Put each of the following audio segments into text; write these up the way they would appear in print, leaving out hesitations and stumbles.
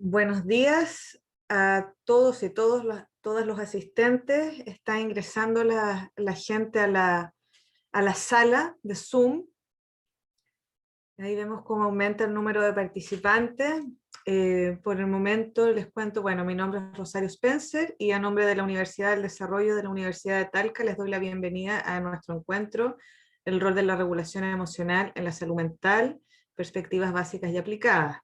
Buenos días a todos y todos los asistentes. Está ingresando la gente a la sala de Zoom. Ahí vemos cómo aumenta el número de participantes. Por el momento les cuento, bueno, mi nombre es Rosario Spencer y a nombre de la Universidad del Desarrollo de la Universidad de Talca les doy la bienvenida a nuestro encuentro, el rol de la regulación emocional en la salud mental, perspectivas básicas y aplicadas.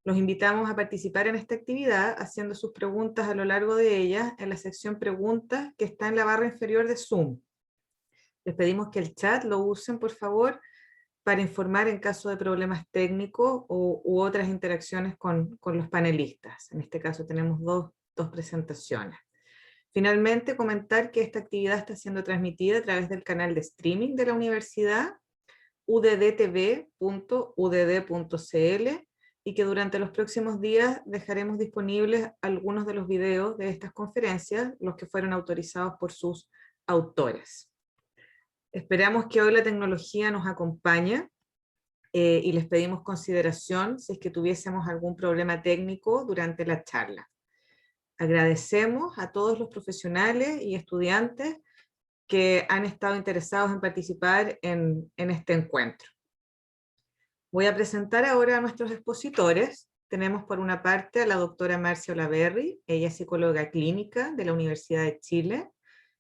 Los invitamos a participar en esta actividad haciendo sus preguntas a lo largo de ella en la sección preguntas que está en la barra inferior de Zoom. Les pedimos que el chat lo usen, por favor, para informar en caso de problemas técnicos u otras interacciones con los panelistas. En este caso tenemos dos presentaciones. Finalmente, comentar que esta actividad está siendo transmitida a través del canal de streaming de la universidad, uddtv.udd.cl, y que durante los próximos días dejaremos disponibles algunos de los videos de estas conferencias, los que fueron autorizados por sus autores. Esperamos que hoy la tecnología nos acompañe y les pedimos consideración si es que tuviésemos algún problema técnico durante la charla. Agradecemos a todos los profesionales y estudiantes que han estado interesados en participar en este encuentro. Voy a presentar ahora a nuestros expositores. Tenemos por una parte a la doctora Marcia Olaverri. Ella es psicóloga clínica de la Universidad de Chile.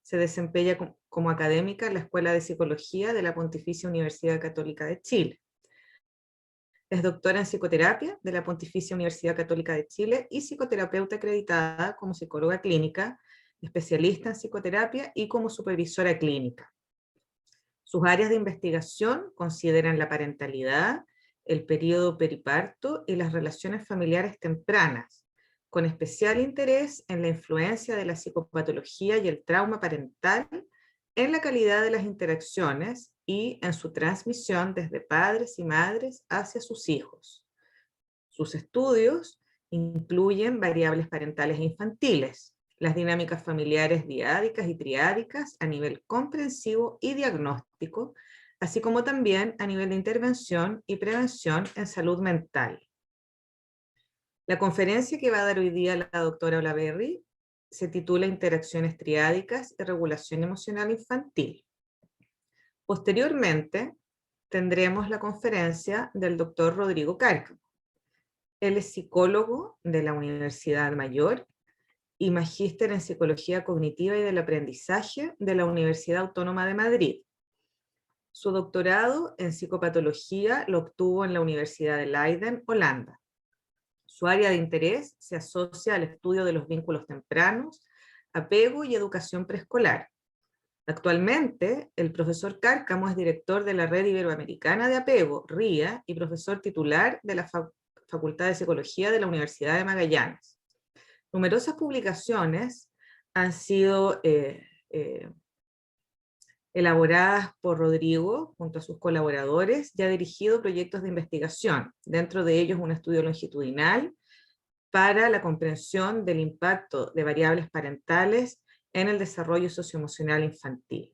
Se desempeña como académica en la Escuela de Psicología de la Pontificia Universidad Católica de Chile. Es doctora en psicoterapia de la Pontificia Universidad Católica de Chile y psicoterapeuta acreditada como psicóloga clínica, especialista en psicoterapia y como supervisora clínica. Sus áreas de investigación consideran la parentalidad, el periodo periparto y las relaciones familiares tempranas, con especial interés en la influencia de la psicopatología y el trauma parental en la calidad de las interacciones y en su transmisión desde padres y madres hacia sus hijos. Sus estudios incluyen variables parentales e infantiles, las dinámicas familiares diádicas y triádicas a nivel comprensivo y diagnóstico, así como también a nivel de intervención y prevención en salud mental. La conferencia que va a dar hoy día la doctora Olaverri se titula Interacciones triádicas y regulación emocional infantil. Posteriormente, tendremos la conferencia del doctor Rodrigo Cárcamo. Él es psicólogo de la Universidad Mayor y magíster en Psicología Cognitiva y del Aprendizaje de la Universidad Autónoma de Madrid. Su doctorado en psicopatología lo obtuvo en la Universidad de Leiden, Holanda. Su área de interés se asocia al estudio de los vínculos tempranos, apego y educación preescolar. Actualmente, el profesor Cárcamo es director de la Red Iberoamericana de Apego, RIA, y profesor titular de la Facultad de Psicología de la Universidad de Magallanes. Numerosas publicaciones han sido elaboradas por Rodrigo junto a sus colaboradores y ha dirigido proyectos de investigación, dentro de ellos un estudio longitudinal para la comprensión del impacto de variables parentales en el desarrollo socioemocional infantil.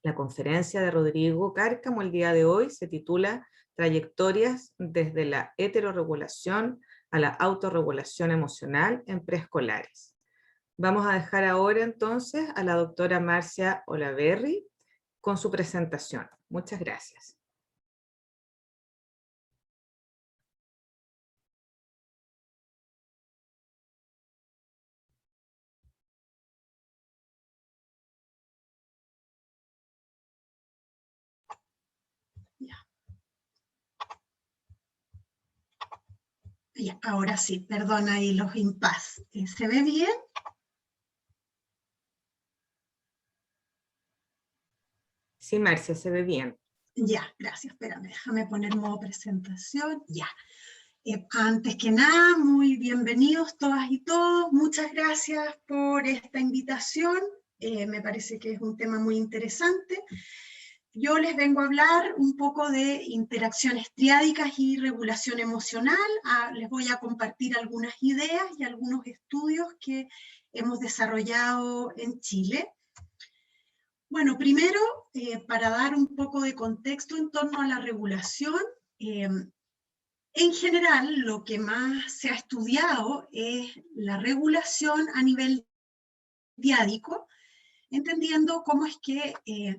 La conferencia de Rodrigo Cárcamo el día de hoy se titula Trayectorias desde la heterorregulación a la autorregulación emocional en preescolares. Vamos a dejar ahora entonces a la doctora Marcia Olaverri con su presentación. Muchas gracias. Ya, ahora sí, perdona ahí los impas. ¿Se ve bien? Sí, Marcia, se ve bien. Ya, gracias. Espérame, déjame poner modo presentación. Ya. Antes que nada, muy bienvenidos todas y todos. Muchas gracias por esta invitación. Me parece que es un tema muy interesante. Yo les vengo a hablar un poco de interacciones triádicas y regulación emocional. Les voy a compartir algunas ideas y algunos estudios que hemos desarrollado en Chile. Bueno, primero, para dar un poco de contexto en torno a la regulación, En general, lo que más se ha estudiado es la regulación a nivel diádico, entendiendo cómo es que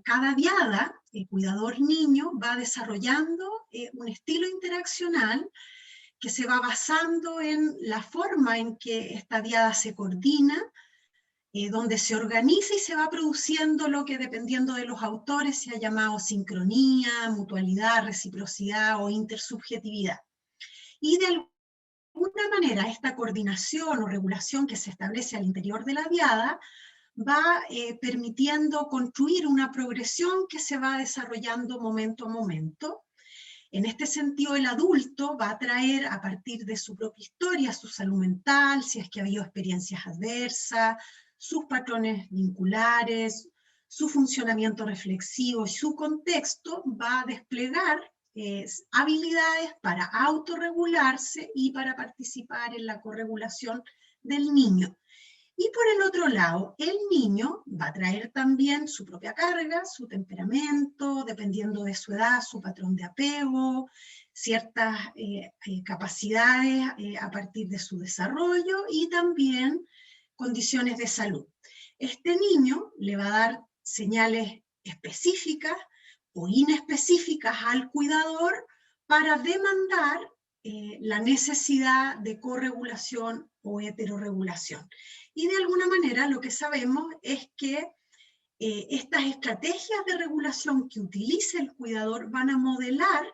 cada diada, el cuidador niño, va desarrollando un estilo interaccional que se va basando en la forma en que esta diada se coordina, donde se organiza y se va produciendo lo que, dependiendo de los autores, se ha llamado sincronía, mutualidad, reciprocidad o intersubjetividad. Y de alguna manera esta coordinación o regulación que se establece al interior de la diada va permitiendo construir una progresión que se va desarrollando momento a momento. En este sentido, el adulto va a traer a partir de su propia historia, su salud mental, si es que ha habido experiencias adversas, sus patrones vinculares, su funcionamiento reflexivo y su contexto, va a desplegar habilidades para autorregularse y para participar en la corregulación del niño. Y por el otro lado, el niño va a traer también su propia carga, su temperamento, dependiendo de su edad, su patrón de apego, ciertas capacidades a partir de su desarrollo y también condiciones de salud. Este niño le va a dar señales específicas o inespecíficas al cuidador para demandar la necesidad de corregulación o heterorregulación. Y de alguna manera lo que sabemos es que estas estrategias de regulación que utiliza el cuidador van a modelar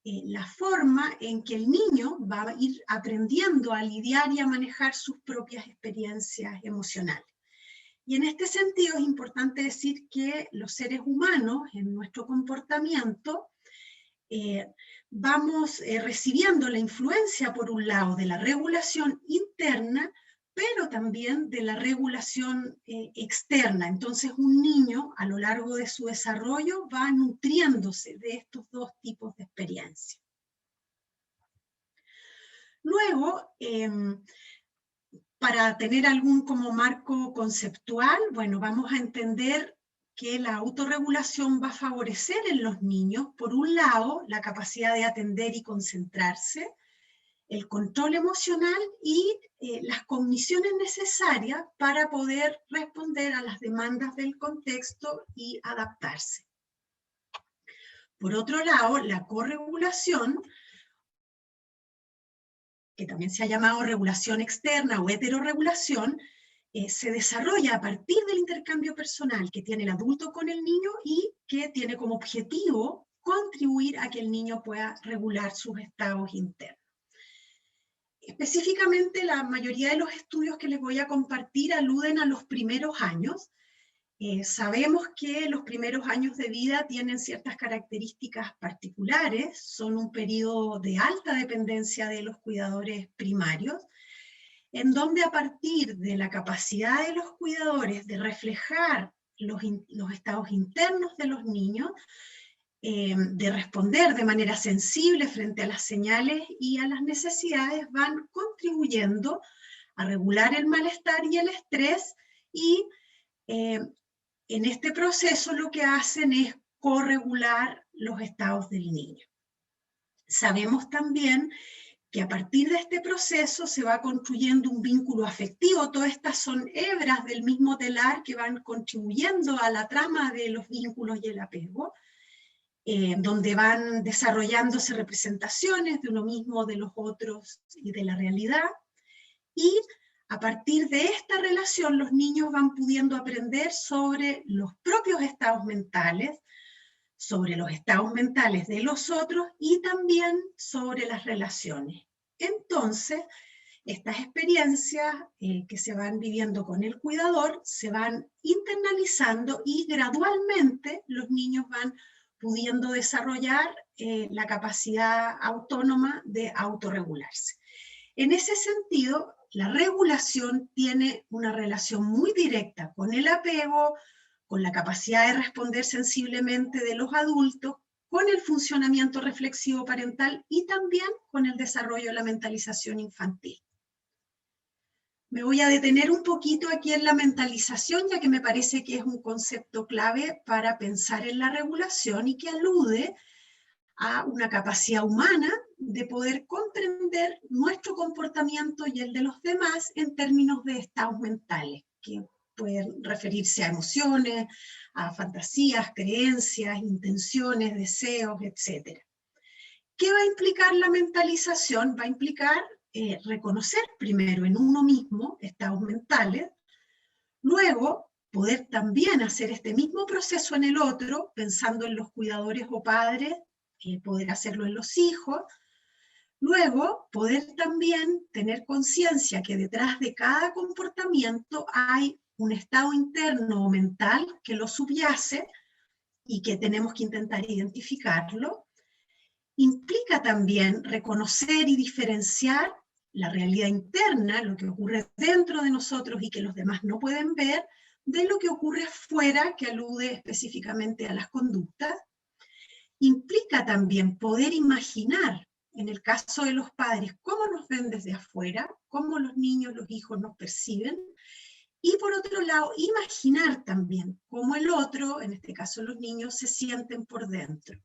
la forma en que el niño va a ir aprendiendo a lidiar y a manejar sus propias experiencias emocionales. Y en este sentido es importante decir que los seres humanos en nuestro comportamiento vamos recibiendo la influencia, por un lado, de la regulación interna, pero también de la regulación externa. Entonces, un niño, a lo largo de su desarrollo, va nutriéndose de estos dos tipos de experiencias. Luego, para tener algún como marco conceptual, bueno, vamos a entender que la autorregulación va a favorecer en los niños, por un lado, la capacidad de atender y concentrarse, el control emocional y las cogniciones necesarias para poder responder a las demandas del contexto y adaptarse. Por otro lado, la corregulación, que también se ha llamado regulación externa o heterorregulación, se desarrolla a partir del intercambio personal que tiene el adulto con el niño y que tiene como objetivo contribuir a que el niño pueda regular sus estados internos. Específicamente, la mayoría de los estudios que les voy a compartir aluden a los primeros años. Sabemos que los primeros años de vida tienen ciertas características particulares, son un periodo de alta dependencia de los cuidadores primarios, en donde a partir de la capacidad de los cuidadores de reflejar los estados internos de los niños, de responder de manera sensible frente a las señales y a las necesidades, van contribuyendo a regular el malestar y el estrés, y en este proceso lo que hacen es corregular los estados del niño. Sabemos también que a partir de este proceso se va construyendo un vínculo afectivo. Todas estas son hebras del mismo telar que van contribuyendo a la trama de los vínculos y el apego, donde van desarrollándose representaciones de uno mismo, de los otros y de la realidad. Y a partir de esta relación los niños van pudiendo aprender sobre los propios estados mentales, sobre los estados mentales de los otros y también sobre las relaciones. Entonces, estas experiencias que se van viviendo con el cuidador se van internalizando y gradualmente los niños van pudiendo desarrollar la capacidad autónoma de autorregularse. En ese sentido, la regulación tiene una relación muy directa con el apego, con la capacidad de responder sensiblemente de los adultos, con el funcionamiento reflexivo parental y también con el desarrollo de la mentalización infantil. Me voy a detener un poquito aquí en la mentalización, ya que me parece que es un concepto clave para pensar en la regulación y que alude a una capacidad humana de poder comprender nuestro comportamiento y el de los demás en términos de estados mentales, que pueden referirse a emociones, a fantasías, creencias, intenciones, deseos, etc. ¿Qué va a implicar la mentalización? Va a implicar reconocer primero en uno mismo estados mentales, luego poder también hacer este mismo proceso en el otro, pensando en los cuidadores o padres, poder hacerlo en los hijos. Luego, poder también tener conciencia que detrás de cada comportamiento hay un estado interno o mental que lo subyace y que tenemos que intentar identificarlo. Implica también reconocer y diferenciar la realidad interna, lo que ocurre dentro de nosotros y que los demás no pueden ver, de lo que ocurre fuera, que alude específicamente a las conductas. Implica también poder imaginar, en el caso de los padres, cómo nos ven desde afuera, cómo los niños, los hijos nos perciben, y por otro lado, imaginar también cómo el otro, en este caso los niños, se sienten por dentro.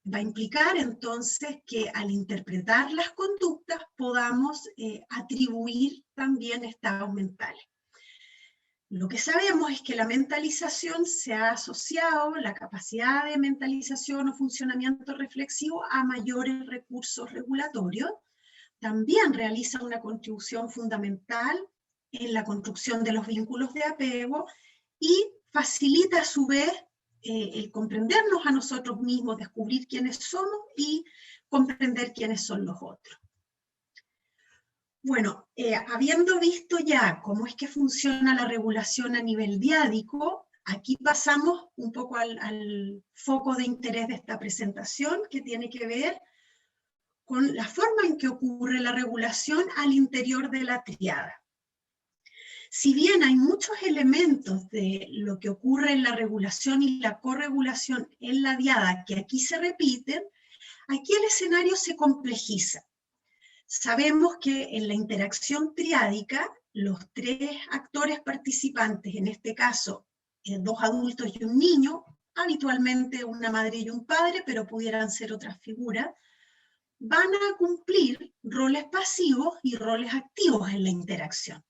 Va a implicar entonces que al interpretar las conductas podamos atribuir también estados mentales. Lo que sabemos es que la mentalización se ha asociado, la capacidad de mentalización o funcionamiento reflexivo, a mayores recursos regulatorios. También realiza una contribución fundamental en la construcción de los vínculos de apego y facilita a su vez el comprendernos a nosotros mismos, descubrir quiénes somos y comprender quiénes son los otros. Bueno, habiendo visto ya cómo es que funciona la regulación a nivel diádico, aquí pasamos un poco al foco de interés de esta presentación, que tiene que ver con la forma en que ocurre la regulación al interior de la tríada. Si bien hay muchos elementos de lo que ocurre en la regulación y la corregulación en la diada que aquí se repiten, aquí el escenario se complejiza. Sabemos que en la interacción triádica, los tres actores participantes, en este caso, dos adultos y un niño, habitualmente una madre y un padre, pero pudieran ser otras figuras, van a cumplir roles pasivos y roles activos en la interacción.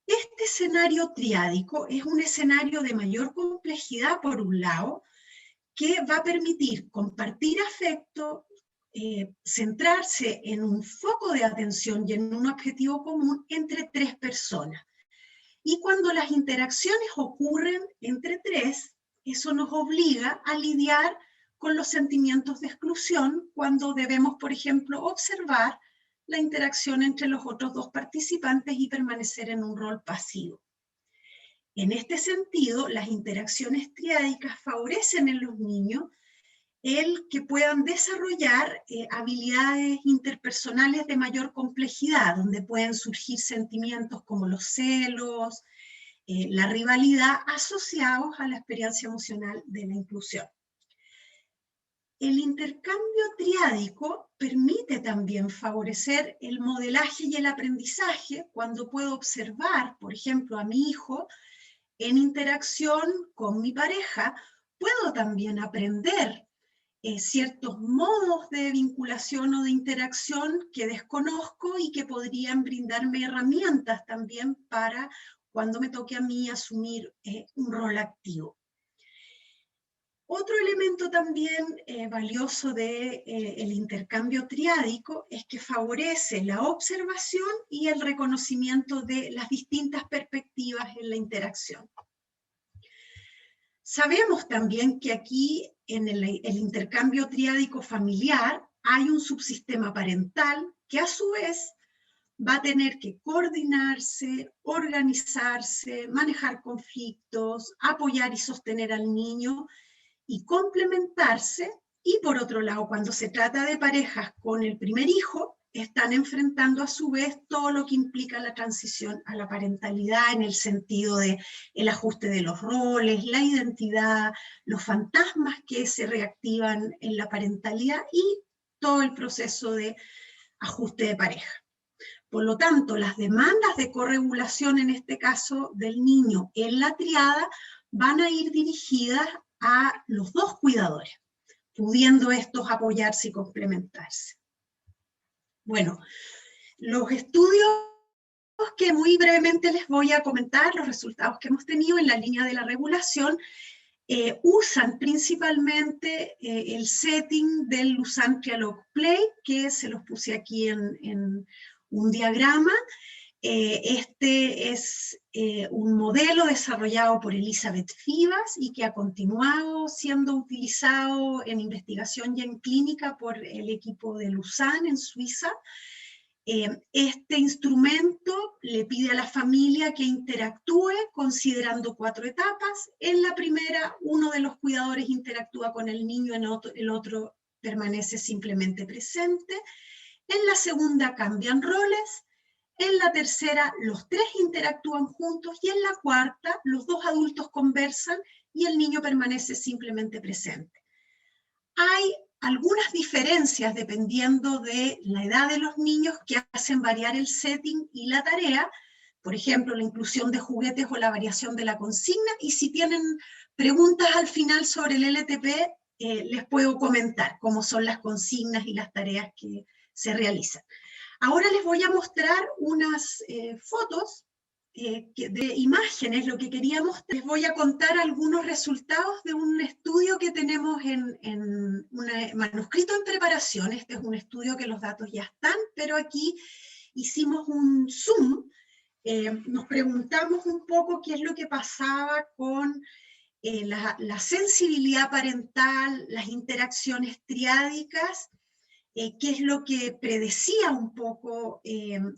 Este escenario triádico es un escenario de mayor complejidad, por un lado, que va a permitir compartir afecto, centrarse en un foco de atención y en un objetivo común entre tres personas. Y cuando las interacciones ocurren entre tres, eso nos obliga a lidiar con los sentimientos de exclusión cuando debemos, por ejemplo, observar la interacción entre los otros dos participantes y permanecer en un rol pasivo. En este sentido, las interacciones triádicas favorecen en los niños el que puedan desarrollar habilidades interpersonales de mayor complejidad, donde pueden surgir sentimientos como los celos, la rivalidad, asociados a la experiencia emocional de la inclusión. El intercambio triádico permite también favorecer el modelaje y el aprendizaje cuando puedo observar, por ejemplo, a mi hijo en interacción con mi pareja. Puedo también aprender ciertos modos de vinculación o de interacción que desconozco y que podrían brindarme herramientas también para cuando me toque a mí asumir un rol activo. Otro elemento también valioso del intercambio triádico es que favorece la observación y el reconocimiento de las distintas perspectivas en la interacción. Sabemos también que aquí en el intercambio triádico familiar hay un subsistema parental que a su vez va a tener que coordinarse, organizarse, manejar conflictos, apoyar y sostener al niño y complementarse. Y por otro lado, cuando se trata de parejas con el primer hijo, están enfrentando a su vez todo lo que implica la transición a la parentalidad en el sentido de el ajuste de los roles, la identidad, los fantasmas que se reactivan en la parentalidad y todo el proceso de ajuste de pareja. Por lo tanto, las demandas de corregulación, en este caso del niño en la triada, van a ir dirigidas a los dos cuidadores. pudiendo estos apoyarse y complementarse. Bueno, los estudios que muy brevemente les voy a comentar, los resultados que hemos tenido en la línea de la regulación, usan principalmente el setting del Lausanne Trialogue Play, que se los puse aquí en un diagrama. Este es un modelo desarrollado por Elizabeth Fibas y que ha continuado siendo utilizado en investigación y en clínica por el equipo de Lausanne en Suiza. Este instrumento le pide a la familia que interactúe considerando 4 etapas. En la primera, uno de los cuidadores interactúa con el niño, el otro permanece simplemente presente. En la segunda cambian roles. En la tercera, los 3 interactúan juntos. Y en la cuarta, los 2 adultos conversan y el niño permanece simplemente presente. Hay algunas diferencias dependiendo de la edad de los niños que hacen variar el setting y la tarea, por ejemplo, la inclusión de juguetes o la variación de la consigna, y si tienen preguntas al final sobre el LTP, les puedo comentar cómo son las consignas y las tareas que se realizan. Ahora les voy a mostrar unas fotos de imágenes. Lo que quería mostrar, les voy a contar algunos resultados de un estudio que tenemos en un manuscrito en preparación. Este es un estudio que los datos ya están, pero aquí hicimos un zoom. Nos preguntamos un poco qué es lo que pasaba con la sensibilidad parental, las interacciones triádicas, qué es lo que predecía un poco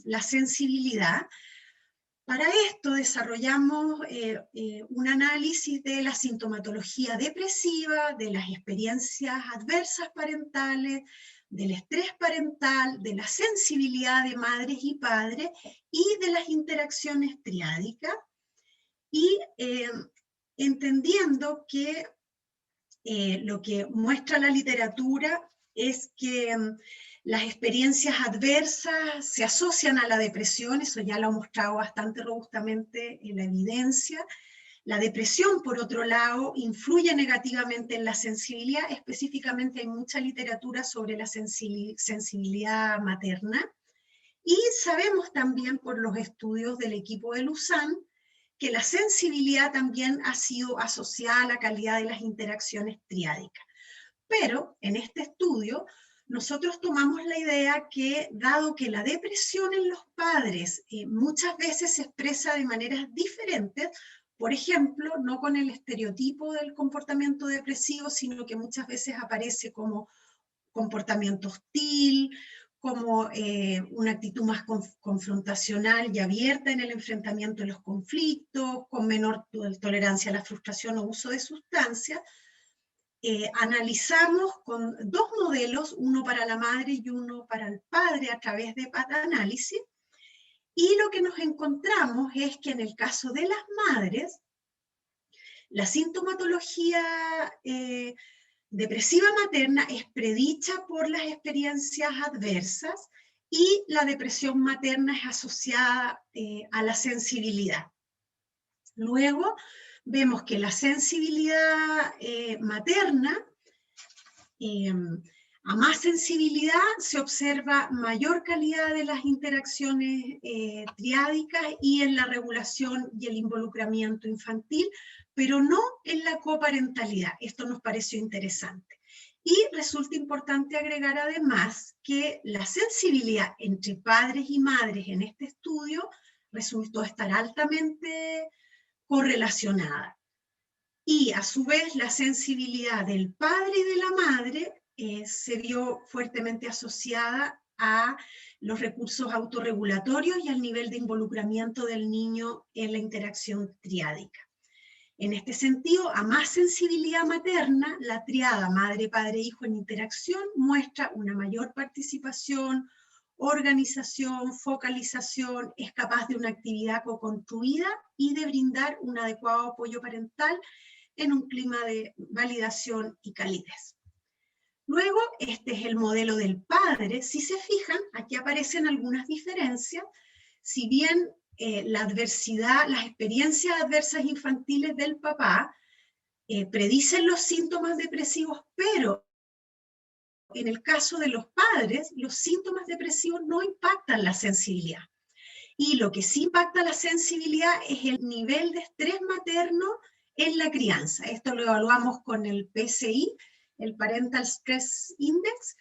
la sensibilidad. Para esto desarrollamos un análisis de la sintomatología depresiva, de las experiencias adversas parentales, del estrés parental, de la sensibilidad de madres y padres y de las interacciones triádicas, y entendiendo que lo que muestra la literatura es que las experiencias adversas se asocian a la depresión. Eso ya lo ha mostrado bastante robustamente en la evidencia. La depresión, por otro lado, influye negativamente en la sensibilidad. Específicamente hay mucha literatura sobre la sensibilidad materna. Y sabemos también por los estudios del equipo de Lausanne que la sensibilidad también ha sido asociada a la calidad de las interacciones triádicas. Pero en este estudio nosotros tomamos la idea que, dado que la depresión en los padres muchas veces se expresa de maneras diferentes, por ejemplo, no con el estereotipo del comportamiento depresivo, sino que muchas veces aparece como comportamiento hostil, como una actitud más confrontacional y abierta en el enfrentamiento de los conflictos, con menor tolerancia a la frustración o uso de sustancias. Analizamos con 2 modelos, uno para la madre y uno para el padre a través de PAT-análisis, y lo que nos encontramos es que en el caso de las madres, la sintomatología depresiva materna es predicha por las experiencias adversas y la depresión materna es asociada a la sensibilidad. Luego vemos que la sensibilidad materna, a más sensibilidad se observa mayor calidad de las interacciones triádicas y en la regulación y el involucramiento infantil, pero no en la coparentalidad. Esto nos pareció interesante. Y resulta importante agregar además que la sensibilidad entre padres y madres en este estudio resultó estar altamente correlacionada. Y a su vez la sensibilidad del padre y de la madre se vio fuertemente asociada a los recursos autorregulatorios y al nivel de involucramiento del niño en la interacción triádica. En este sentido, a más sensibilidad materna, la triada madre, padre, hijo en interacción muestra una mayor participación, organización, focalización, es capaz de una actividad co-construida y de brindar un adecuado apoyo parental en un clima de validación y calidez. Luego, este es el modelo del padre. Si se fijan, aquí aparecen algunas diferencias. Si bien la adversidad, las experiencias adversas infantiles del papá predicen los síntomas depresivos, pero en el caso de los padres, los síntomas depresivos no impactan la sensibilidad. Y lo que sí impacta la sensibilidad es el nivel de estrés materno en la crianza. Esto lo evaluamos con el PSI, el Parental Stress Index,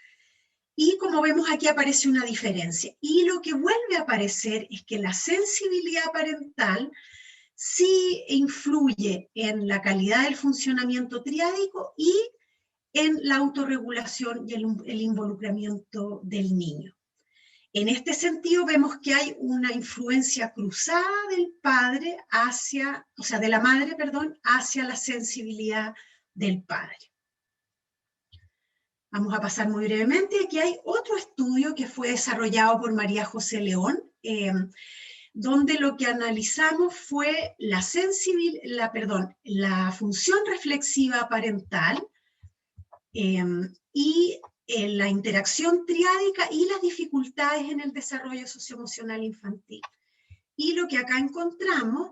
y como vemos aquí aparece una diferencia. Y lo que vuelve a aparecer es que la sensibilidad parental sí influye en la calidad del funcionamiento triádico y en la autorregulación y el involucramiento del niño. En este sentido vemos que hay una influencia cruzada del padre hacia, o sea, de la madre, perdón, hacia la sensibilidad del padre. Vamos a pasar muy brevemente. Aquí hay otro estudio que fue desarrollado por María José León, donde lo que analizamos fue la función reflexiva parental y la interacción triádica y las dificultades en el desarrollo socioemocional infantil. Y lo que acá encontramos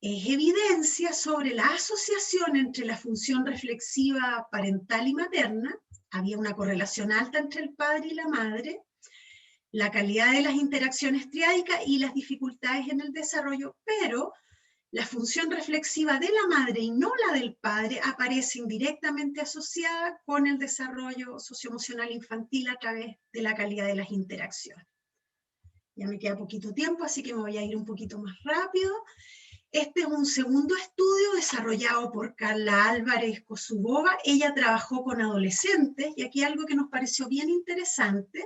es evidencia sobre la asociación entre la función reflexiva parental y materna. Había una correlación alta entre el padre y la madre, la calidad de las interacciones triádicas y las dificultades en el desarrollo, pero la función reflexiva de la madre y no la del padre aparece indirectamente asociada con el desarrollo socioemocional infantil a través de la calidad de las interacciones. Ya me queda poquito tiempo, así que me voy a ir un poquito más rápido. Este es un segundo estudio desarrollado por Carla Álvarez Kosubova. Ella trabajó con adolescentes, y aquí algo que nos pareció bien interesante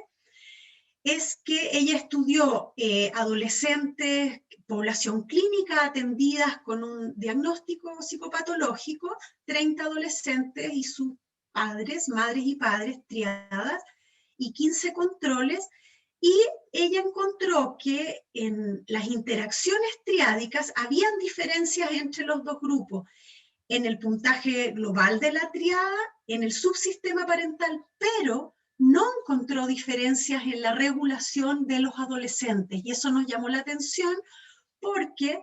es que ella estudió adolescentes, población clínica atendidas con un diagnóstico psicopatológico, 30 adolescentes y sus padres, madres y padres triadas, y 15 controles, y ella encontró que en las interacciones triádicas habían diferencias entre los dos grupos, en el puntaje global de la triada, en el subsistema parental, pero no encontró diferencias en la regulación de los adolescentes, y eso nos llamó la atención porque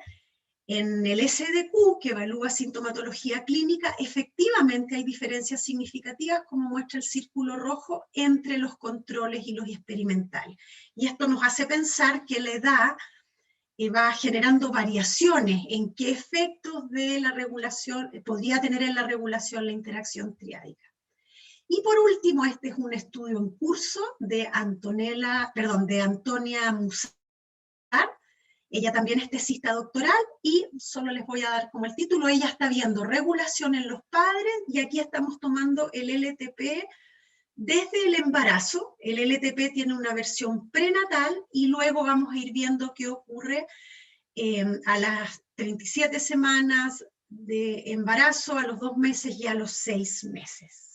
en el SDQ, que evalúa sintomatología clínica, efectivamente hay diferencias significativas, como muestra el círculo rojo, entre los controles y los experimentales. Y esto nos hace pensar que la edad va generando variaciones en qué efectos de la regulación podría tener en la regulación la interacción triádica. Y por último, este es un estudio en curso de Antonia Musar. Ella también es tesista doctoral y solo les voy a dar como el título. Ella está viendo regulación en los padres y aquí estamos tomando el LTP desde el embarazo. El LTP tiene una versión prenatal y luego vamos a ir viendo qué ocurre a las 37 semanas de embarazo, a los 2 meses y a los 6 meses.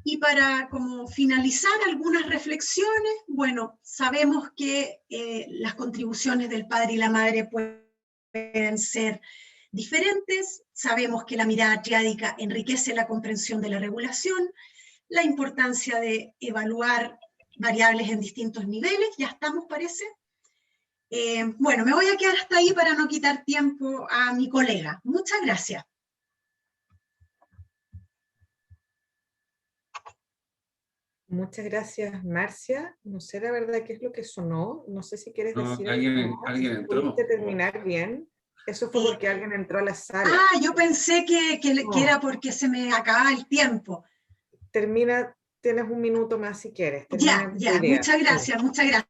Y para como finalizar algunas reflexiones, bueno, sabemos que las contribuciones del padre y la madre pueden ser diferentes, sabemos que la mirada triádica enriquece la comprensión de la regulación, la importancia de evaluar variables en distintos niveles, ya estamos, parece. Bueno, me voy a quedar hasta ahí para no quitar tiempo a mi colega. Muchas gracias. Muchas gracias, Marcia. No sé la verdad qué es lo que sonó. No sé si quieres decir algo. Alguien entró. ¿Pudiste terminar bien? Eso fue porque alguien entró a la sala. Ah, yo pensé que era porque se me acababa el tiempo. Termina, tienes un minuto más si quieres. Ya, muchas gracias, muchas gracias.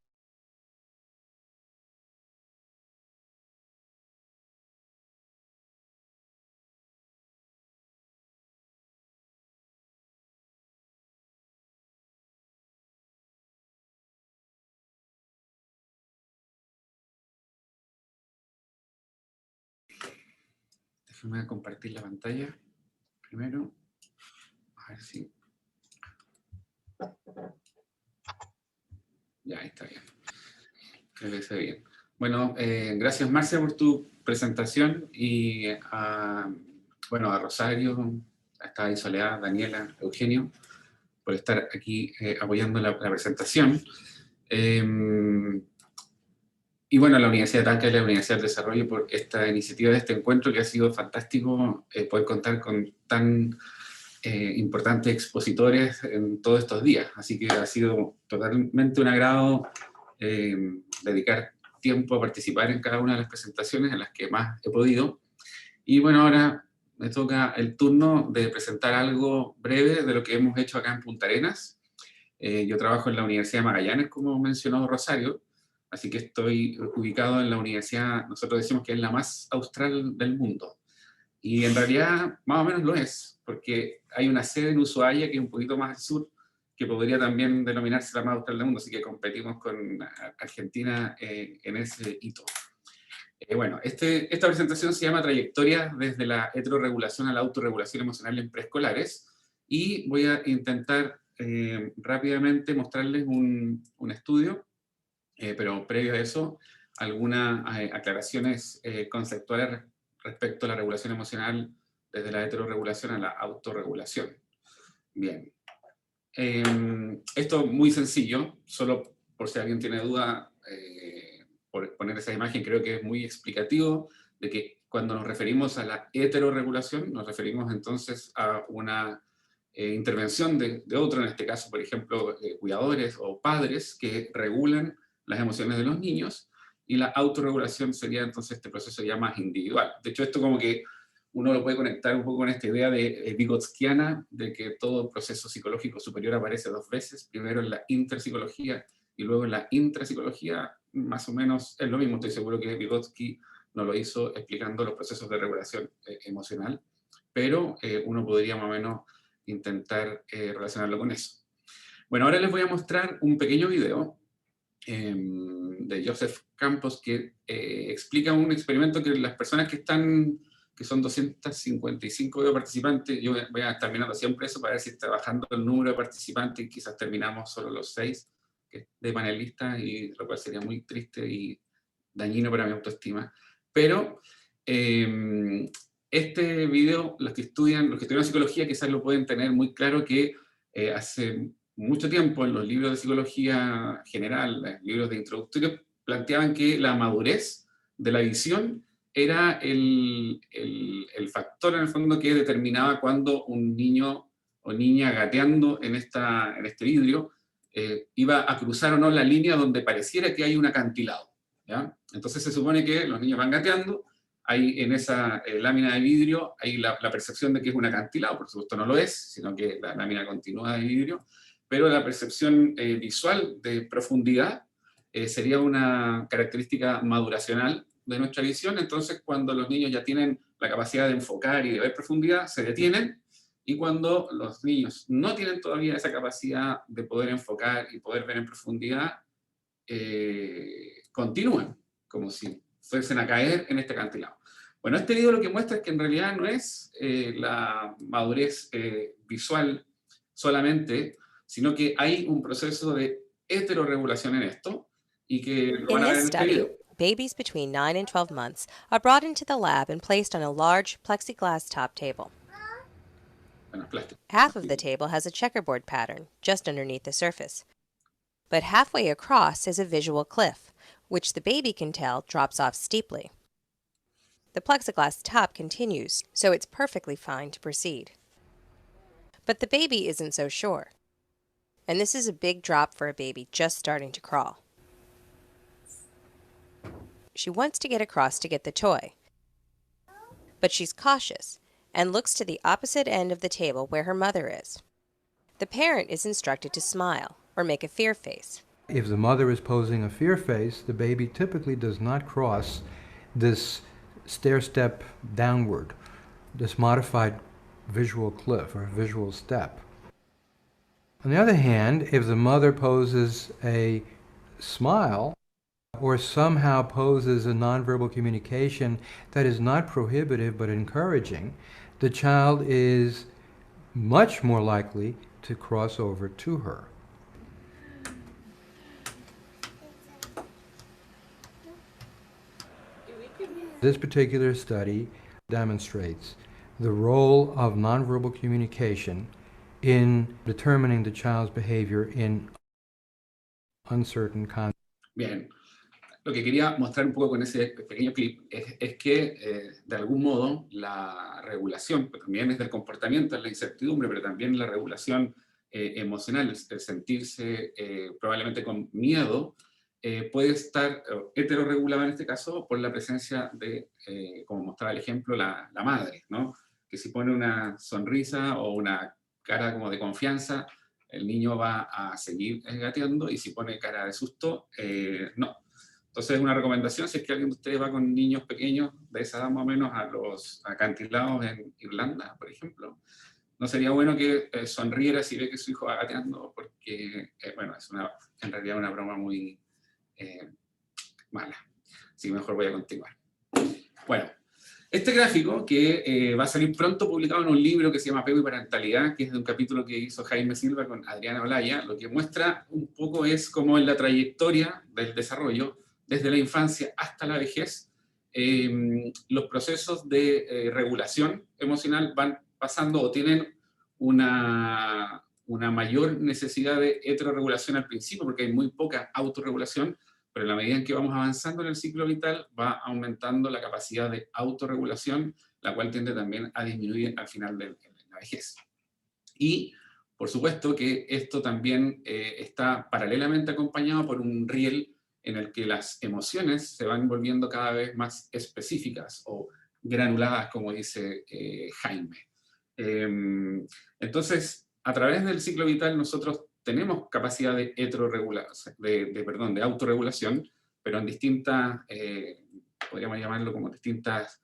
Déjame compartir la pantalla primero. A ver si... Ya, ahí está bien. Creo que está bien. Bueno, gracias Marcia por tu presentación y bueno, a Rosario, a esta Soledad, Daniela, Eugenio, por estar aquí apoyando la presentación. Y bueno, a la Universidad de Talca y la Universidad del Desarrollo por esta iniciativa de este encuentro que ha sido fantástico poder contar con tan importantes expositores en todos estos días. Así que ha sido totalmente un agrado dedicar tiempo a participar en cada una de las presentaciones en las que más he podido. Y bueno, ahora me toca el turno de presentar algo breve de lo que hemos hecho acá en Punta Arenas. Yo trabajo en la Universidad de Magallanes, como mencionó Rosario, así que estoy ubicado en la universidad, nosotros decimos que es la más austral del mundo. Y en realidad, más o menos lo es, porque hay una sede en Ushuaia, que es un poquito más al sur, que podría también denominarse la más austral del mundo, así que competimos con Argentina en ese hito. Bueno, esta presentación se llama Trayectorias desde la heteroregulación a la autorregulación emocional en preescolares, y voy a intentar rápidamente mostrarles un estudio, pero previo a eso, algunas aclaraciones conceptuales respecto a la regulación emocional desde la heteroregulación a la autorregulación. Bien. Esto muy sencillo, solo por si alguien tiene duda, por poner esa imagen, creo que es muy explicativo de que cuando nos referimos a la heteroregulación, nos referimos entonces a una intervención de otro, en este caso, por ejemplo, cuidadores o padres que regulan las emociones de los niños, y la autorregulación sería entonces este proceso ya más individual. De hecho, esto como que uno lo puede conectar un poco con esta idea de Vygotskiana, de que todo proceso psicológico superior aparece dos veces, primero en la interpsicología y luego en la intrapsicología. Más o menos es lo mismo, estoy seguro que Vygotsky no lo hizo explicando los procesos de regulación emocional, pero uno podría más o menos intentar relacionarlo con eso. Bueno, ahora les voy a mostrar un pequeño video de Joseph Campos que explica un experimento que las personas que son 255 participantes, yo voy a estar mirando siempre eso para ver si está bajando el número de participantes y quizás terminamos solo los 6 de panelistas, y lo cual sería muy triste y dañino para mi autoestima. Pero este video, los que estudian psicología quizás lo pueden tener muy claro, que hace mucho tiempo en los libros de psicología general, los libros de introductorio, planteaban que la madurez de la visión era el factor en el fondo que determinaba cuando un niño o niña gateando en este vidrio iba a cruzar o no la línea donde pareciera que hay un acantilado, ¿ya? Entonces se supone que los niños van gateando, hay en esa lámina de vidrio hay la percepción de que es un acantilado, por supuesto no lo es, sino que la lámina continúa de vidrio, pero la percepción visual de profundidad sería una característica maduracional de nuestra visión. Entonces cuando los niños ya tienen la capacidad de enfocar y de ver profundidad, se detienen, y cuando los niños no tienen todavía esa capacidad de poder enfocar y poder ver en profundidad, continúan, como si fuesen a caer en este acantilado. Bueno, este video lo que muestra es que en realidad no es la madurez visual solamente, sino que hay un proceso de heteroregulación en esto, y que lo van a ver en este video. Babies between 9 and 12 months are brought into the lab and placed on a large plexiglass top table. Half of the table has a checkerboard pattern just underneath the surface. But halfway across is a visual cliff, which the baby can tell drops off steeply. The plexiglass top continues, so it's perfectly fine to proceed. But the baby isn't so sure. And this is a big drop for a baby just starting to crawl. She wants to get across to get the toy. But she's cautious and looks to the opposite end of the table where her mother is. The parent is instructed to smile or make a fear face. If the mother is posing a fear face, the baby typically does not cross this stair-step downward, this modified visual cliff or visual step. On the other hand, if the mother poses a smile or somehow poses a nonverbal communication that is not prohibitive but encouraging, the child is much more likely to cross over to her. This particular study demonstrates the role of nonverbal communication in determining the child's behavior in uncertain contexts. Bien, lo que quería mostrar un poco con ese pequeño clip es que, de algún modo, la regulación, pues también es del comportamiento, es la incertidumbre, pero también la regulación emocional, el sentirse probablemente con miedo, puede estar heterorregulada en este caso por la presencia de, como mostraba el ejemplo, la madre, ¿no? Que si pone una sonrisa o una cara como de confianza, el niño va a seguir gateando, y si pone cara de susto, no. Entonces, una recomendación, si es que alguien de ustedes va con niños pequeños de esa edad más o menos a los acantilados en Irlanda, por ejemplo, no sería bueno que sonriera si ve que su hijo va gateando, porque, bueno, es en realidad una broma muy mala. Así que mejor voy a continuar. Bueno, este gráfico, que va a salir pronto publicado en un libro que se llama Apego y Parentalidad, que es de un capítulo que hizo Jaime Silva con Adriana Olaya, lo que muestra un poco es cómo en la trayectoria del desarrollo, desde la infancia hasta la vejez, los procesos de regulación emocional van pasando o tienen una mayor necesidad de heterorregulación al principio, porque hay muy poca autorregulación, pero en la medida en que vamos avanzando en el ciclo vital, va aumentando la capacidad de autorregulación, la cual tiende también a disminuir al final de la vejez. Y, por supuesto, que esto también está paralelamente acompañado por un riel en el que las emociones se van volviendo cada vez más específicas o granuladas, como dice Jaime. Entonces, a través del ciclo vital nosotros tenemos capacidad de de autorregulación, pero en distintas, podríamos llamarlo como distintas,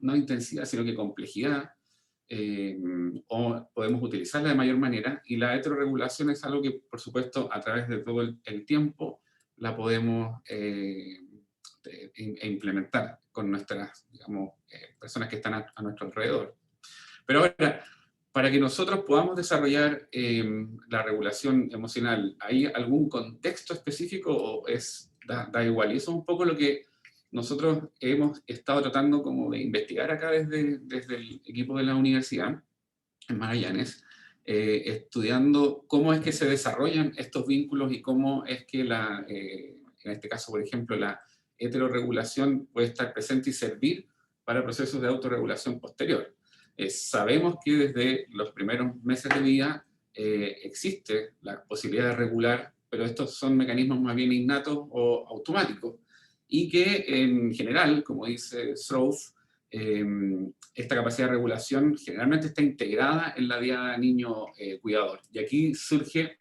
no intensidad, sino que complejidad, o podemos utilizarla de mayor manera, y la heterorregulación es algo que, por supuesto, a través de todo el tiempo, la podemos implementar con nuestras, digamos, personas que están a nuestro alrededor. Pero ahora, para que nosotros podamos desarrollar la regulación emocional, ¿hay algún contexto específico o da igual? Y eso es un poco lo que nosotros hemos estado tratando como de investigar acá desde el equipo de la universidad, en Magallanes, estudiando cómo es que se desarrollan estos vínculos y cómo es que en este caso, por ejemplo, la heterorregulación puede estar presente y servir para procesos de autorregulación posterior. Sabemos que desde los primeros meses de vida existe la posibilidad de regular, pero estos son mecanismos más bien innatos o automáticos, y que en general, como dice Strouf, esta capacidad de regulación generalmente está integrada en la vida niño cuidador. Y aquí surge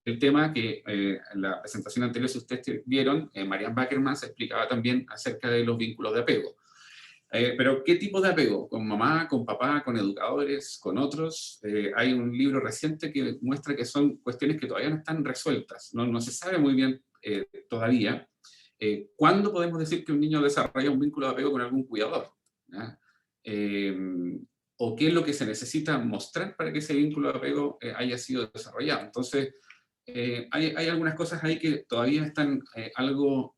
el tema que en la presentación anterior, si ustedes vieron, Marianne Backerman se explicaba también acerca de los vínculos de apego. Pero ¿qué tipo de apego? ¿Con mamá, con papá, con educadores, con otros? Hay un libro reciente que muestra que son cuestiones que todavía no están resueltas. No se sabe muy bien todavía cuándo podemos decir que un niño desarrolla un vínculo de apego con algún cuidador, o qué es lo que se necesita mostrar para que ese vínculo de apego haya sido desarrollado. Entonces, hay algunas cosas ahí que todavía están algo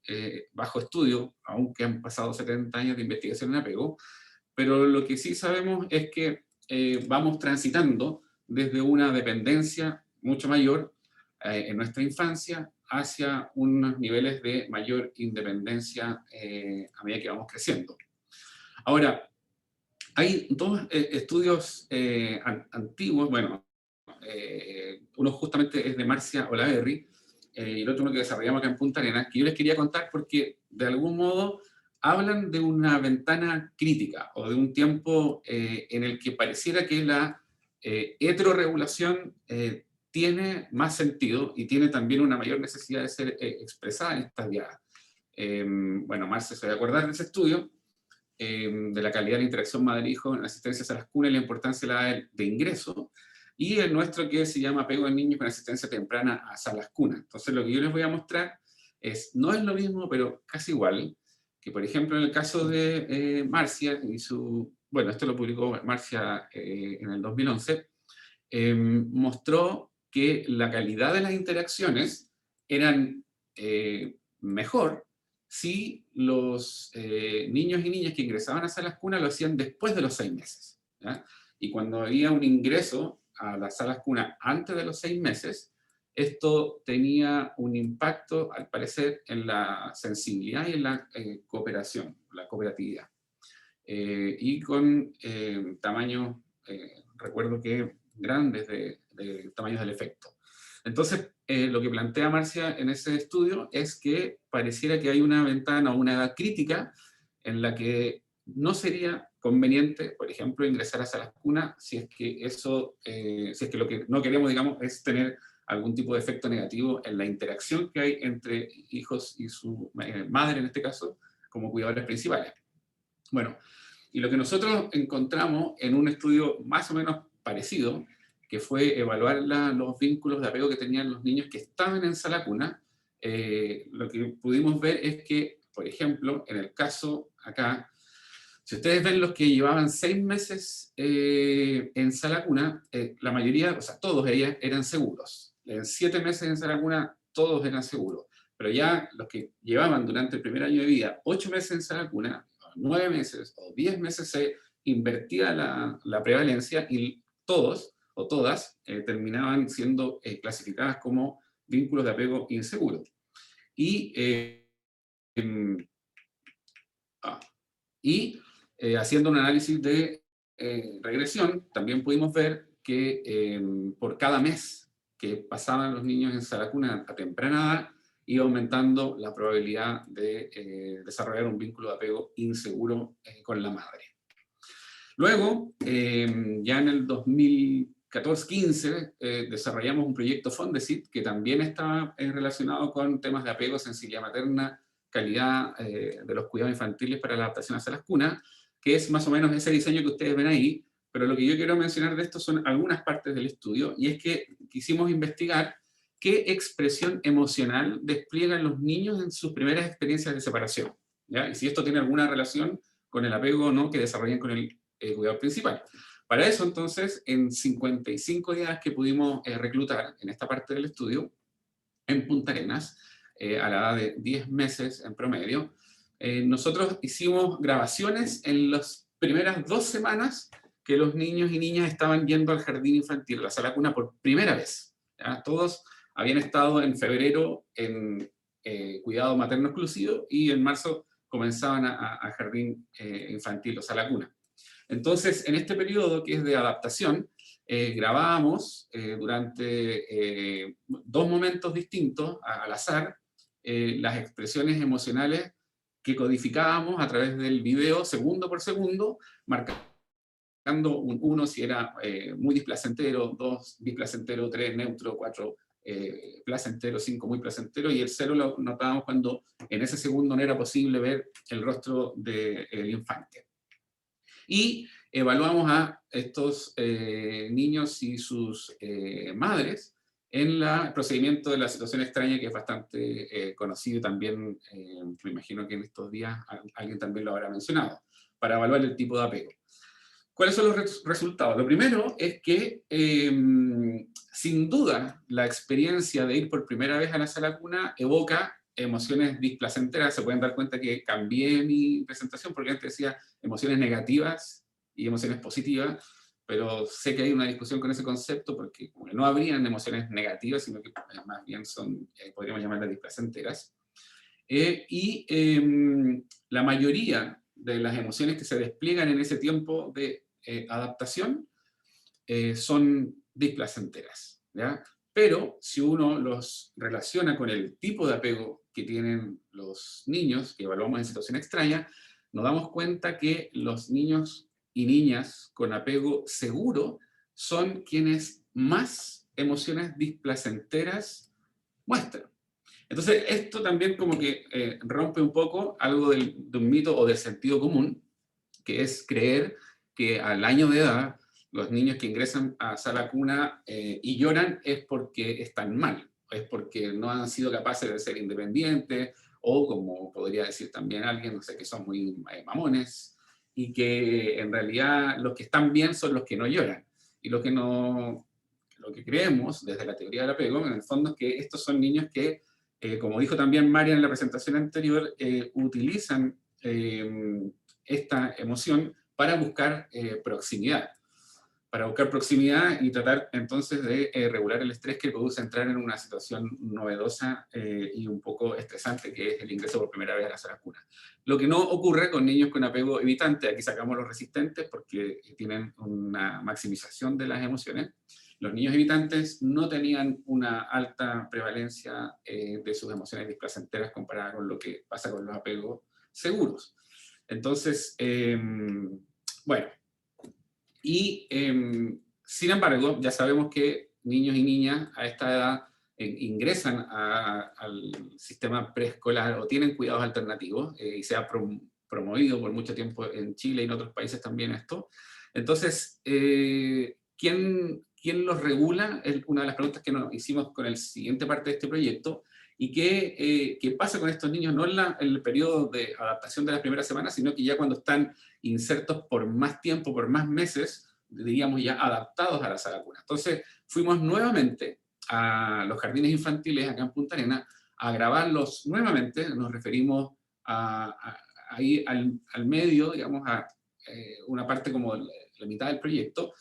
bajo estudio, aunque han pasado 70 años de investigación en apego, pero lo que sí sabemos es que vamos transitando desde una dependencia mucho mayor en nuestra infancia hacia unos niveles de mayor independencia a medida que vamos creciendo. Ahora, hay dos estudios antiguos, bueno, uno justamente es de Marcia Olaverri, y el otro uno que desarrollamos acá en Punta Arenas, que yo les quería contar porque de algún modo hablan de una ventana crítica o de un tiempo en el que pareciera que la heterorregulación tiene más sentido y tiene también una mayor necesidad de ser expresada en estas diadas. Bueno, Marcia se va a acordar de ese estudio, de la calidad de la interacción madre-hijo en asistencias a las cunas y la importancia de la edad de ingreso, y el nuestro que se llama Apego en niños con asistencia temprana a las cunas. Entonces lo que yo les voy a mostrar no es lo mismo, pero casi igual, que por ejemplo en el caso de Marcia, bueno, esto lo publicó Marcia en el 2011, mostró que la calidad de las interacciones eran mejor si los niños y niñas que ingresaban a salas cunas lo hacían después de los 6 meses. ¿Ya? Y cuando había un ingreso a las salas cunas antes de los 6 meses, esto tenía un impacto, al parecer, en la sensibilidad y en la cooperación, la cooperatividad. Y con tamaños, recuerdo que grandes de tamaños del efecto. Entonces, lo que plantea Marcia en ese estudio es que pareciera que hay una ventana o una edad crítica en la que no sería conveniente, por ejemplo, ingresar a salas cuna si es que eso, si es que lo que no queremos, digamos, es tener algún tipo de efecto negativo en la interacción que hay entre hijos y su madre, en este caso, como cuidadores principales. Bueno, y lo que nosotros encontramos en un estudio más o menos parecido, que fue evaluar los vínculos de apego que tenían los niños que estaban en sala cuna, lo que pudimos ver es que, por ejemplo, en el caso acá, si ustedes ven los que llevaban 6 meses en sala cuna, la mayoría, o sea, todos ellas eran seguros. En 7 meses en sala cuna, todos eran seguros. Pero ya los que llevaban durante el primer año de vida 8 meses en sala cuna, 9 meses o 10 meses se invertía la prevalencia y todos o todas terminaban siendo clasificadas como vínculos de apego inseguros. Haciendo un análisis de regresión, también pudimos ver que por cada mes que pasaban los niños en sala cuna a temprana edad, iba aumentando la probabilidad de desarrollar un vínculo de apego inseguro con la madre. Luego, ya en el 2014-15, desarrollamos un proyecto Fondesit que también está relacionado con temas de apego, sensibilidad materna, calidad de los cuidados infantiles para la adaptación hacia las cunas, que es más o menos ese diseño que ustedes ven ahí, pero lo que yo quiero mencionar de esto son algunas partes del estudio, y es que quisimos investigar qué expresión emocional despliegan los niños en sus primeras experiencias de separación, ¿ya? Y si esto tiene alguna relación con el apego o no que desarrollan con el cuidador principal. Para eso, entonces, en 55 días que pudimos reclutar en esta parte del estudio, en Punta Arenas, a la edad de 10 meses en promedio, nosotros hicimos grabaciones en las primeras 2 semanas que los niños y niñas estaban yendo al jardín infantil, a la sala cuna, por primera vez, ¿ya? Todos habían estado en febrero en cuidado materno exclusivo y en marzo comenzaban a jardín infantil o sala cuna. Entonces, en este periodo que es de adaptación, grabábamos durante 2 momentos distintos, al azar, las expresiones emocionales que codificábamos a través del video segundo por segundo, marcando un 1 si era muy displacentero, 2 displacentero, 3 neutro, 4 placentero, 5 muy placentero, y el 0 lo notábamos cuando en ese segundo no era posible ver el rostro del infante. Y evaluamos a estos niños y sus madres en el procedimiento de la situación extraña, que es bastante conocido también, me imagino que en estos días alguien también lo habrá mencionado, para evaluar el tipo de apego. ¿Cuáles son los resultados? Lo primero es que, sin duda, la experiencia de ir por primera vez a la sala cuna evoca emociones displacenteras. Se pueden dar cuenta que cambié mi presentación, porque antes decía emociones negativas y emociones positivas, pero sé que hay una discusión con ese concepto, porque como que no habrían emociones negativas, sino que más bien son, podríamos llamarlas displacenteras. La mayoría de las emociones que se despliegan en ese tiempo de adaptación son displacenteras, ¿ya? Pero si uno los relaciona con el tipo de apego que tienen los niños, que evaluamos en situación extraña, nos damos cuenta que los niños y niñas con apego seguro son quienes más emociones displacenteras muestran. Entonces, esto también como que rompe un poco algo de un mito o del sentido común, que es creer que al año de edad los niños que ingresan a sala cuna y lloran es porque están mal, es porque no han sido capaces de ser independientes, o como podría decir también alguien, no sé, que son muy mamones, y que en realidad los que están bien son los que no lloran. Y lo que creemos desde la teoría del apego, en el fondo, es que estos son niños que, como dijo también María en la presentación anterior, utilizan esta emoción para buscar proximidad. para buscar proximidad y tratar entonces de regular el estrés que produce entrar en una situación novedosa y un poco estresante, que es el ingreso por primera vez a la sala cuna. Lo que no ocurre con niños con apego evitante. Aquí sacamos los resistentes porque tienen una maximización de las emociones. Los niños evitantes no tenían una alta prevalencia de sus emociones displacenteras comparada con lo que pasa con los apegos seguros. Entonces, bueno, y sin embargo, ya sabemos que niños y niñas a esta edad ingresan al sistema preescolar o tienen cuidados alternativos, y se ha promovido por mucho tiempo en Chile y en otros países también esto. Entonces, ¿quién los regula? Es una de las preguntas que nos hicimos con la siguiente parte de este proyecto. ¿Y qué pasa con estos niños? No en el periodo de adaptación de las primeras semanas, sino que ya cuando están insertos por más tiempo, por más meses, diríamos ya adaptados a la sala cuna. Entonces, fuimos nuevamente a los jardines infantiles acá en Punta Arenas a grabarlos nuevamente. Nos referimos ahí al medio, digamos, a una parte como la mitad del proyecto,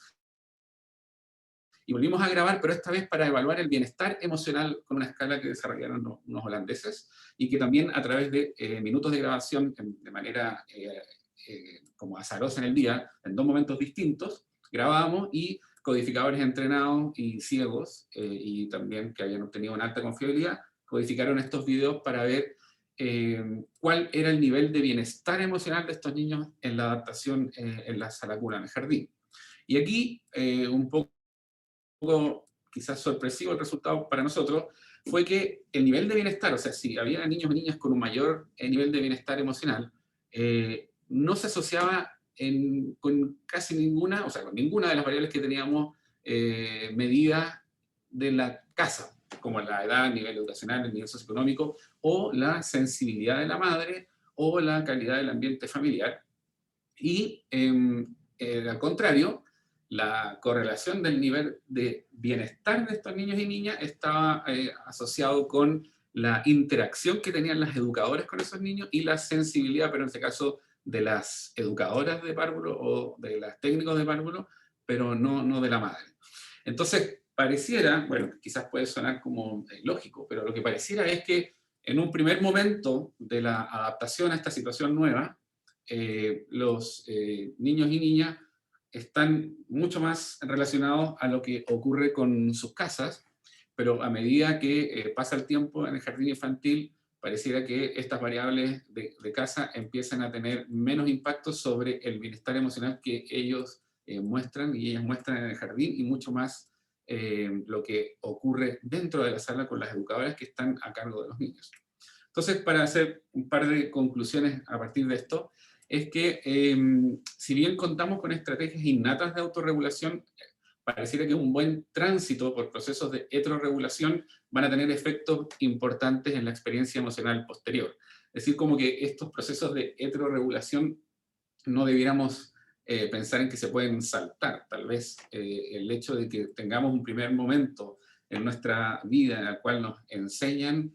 y volvimos a grabar, pero esta vez para evaluar el bienestar emocional con una escala que desarrollaron unos holandeses, y que también a través de minutos de grabación de manera como azarosa en el día, en 2 momentos distintos, grabábamos, y codificadores entrenados y ciegos, y también que habían obtenido una alta confiabilidad, codificaron estos videos para ver cuál era el nivel de bienestar emocional de estos niños en la adaptación en la sala cuna, en el jardín. Y aquí, un poco quizás sorpresivo el resultado para nosotros, fue que el nivel de bienestar, o sea, si había niños y niñas con un mayor nivel de bienestar emocional, no se asociaba con casi ninguna, o sea, con ninguna de las variables que teníamos medidas de la casa, como la edad, el nivel educacional, el nivel socioeconómico, o la sensibilidad de la madre, o la calidad del ambiente familiar. Y al contrario, la correlación del nivel de bienestar de estos niños y niñas estaba asociado con la interacción que tenían las educadoras con esos niños y la sensibilidad, pero en este caso de las educadoras de párvulo o de las técnicos de párvulo, pero no de la madre. Entonces, pareciera, bueno, quizás puede sonar como lógico, pero lo que pareciera es que en un primer momento de la adaptación a esta situación nueva, los niños y niñas están mucho más relacionados a lo que ocurre con sus casas, pero a medida que pasa el tiempo en el jardín infantil, pareciera que estas variables de casa empiezan a tener menos impacto sobre el bienestar emocional que ellos muestran y ellas muestran en el jardín, y mucho más lo que ocurre dentro de la sala con las educadoras que están a cargo de los niños. Entonces, para hacer un par de conclusiones a partir de esto, es que si bien contamos con estrategias innatas de autorregulación, pareciera que un buen tránsito por procesos de heterorregulación van a tener efectos importantes en la experiencia emocional posterior. Es decir, como que estos procesos de heterorregulación no debiéramos pensar en que se pueden saltar. Tal vez el hecho de que tengamos un primer momento en nuestra vida en el cual nos enseñan